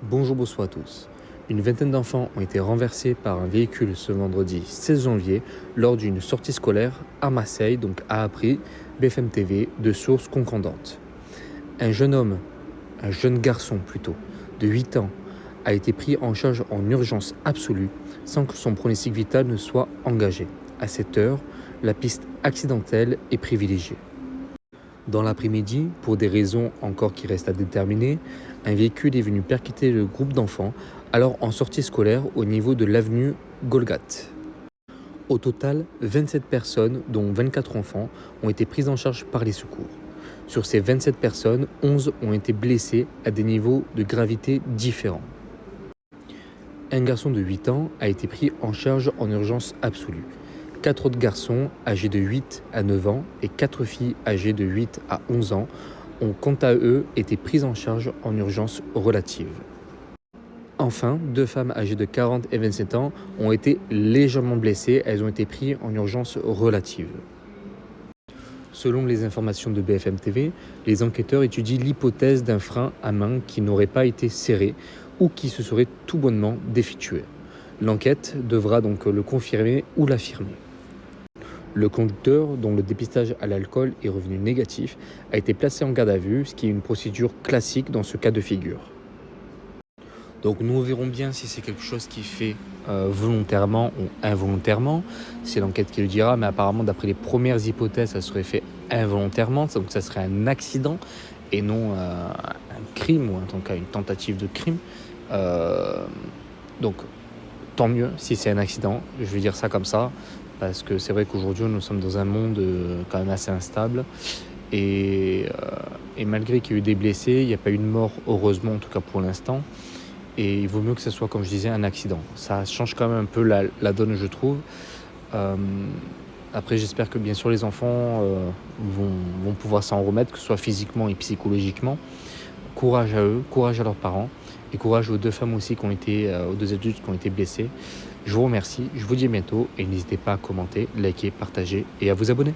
Bonjour, bonsoir à tous. Une vingtaine d'enfants ont été renversés par un véhicule ce vendredi 16 janvier lors d'une sortie scolaire à Marseille, donc a appris BFM TV de sources concordantes. Un jeune garçon plutôt, de 8 ans, a été pris en charge en urgence absolue sans que son pronostic vital ne soit engagé. À cette heure, la piste accidentelle est privilégiée. Dans l'après-midi, pour des raisons encore qui restent à déterminer, un véhicule est venu percuter le groupe d'enfants, alors en sortie scolaire au niveau de l'avenue Golgat. Au total, 27 personnes, dont 24 enfants, ont été prises en charge par les secours. Sur ces 27 personnes, 11 ont été blessées à des niveaux de gravité différents. Un garçon de 8 ans a été pris en charge en urgence absolue. 4 autres garçons âgés de 8 à 9 ans et 4 filles âgées de 8 à 11 ans ont quant à eux été prises en charge en urgence relative. Enfin, 2 femmes âgées de 40 et 27 ans ont été légèrement blessées, elles ont été prises en urgence relative. Selon les informations de BFM TV, les enquêteurs étudient l'hypothèse d'un frein à main qui n'aurait pas été serré ou qui se serait tout bonnement défectué. L'enquête devra donc le confirmer ou l'affirmer. Le conducteur, dont le dépistage à l'alcool est revenu négatif, a été placé en garde à vue, ce qui est une procédure classique dans ce cas de figure. Donc nous verrons bien si c'est quelque chose qui est fait volontairement ou involontairement. C'est l'enquête qui le dira, mais apparemment d'après les premières hypothèses, ça serait fait involontairement, donc ça serait un accident et non un crime ou en tout cas une tentative de crime. Donc tant mieux si c'est un accident, je vais dire ça comme ça, parce que c'est vrai qu'aujourd'hui nous sommes dans un monde quand même assez instable et malgré qu'il y ait eu des blessés, il n'y a pas eu de mort heureusement en tout cas pour l'instant. Et il vaut mieux que ce soit, comme je disais, un accident. Ça change quand même un peu la donne, je trouve. Après, j'espère que bien sûr les enfants vont pouvoir s'en remettre, que ce soit physiquement et psychologiquement. Courage à eux, courage à leurs parents et courage aux 2 femmes aussi aux 2 adultes qui ont été blessés. Je vous remercie, je vous dis à bientôt et n'hésitez pas à commenter, liker, partager et à vous abonner.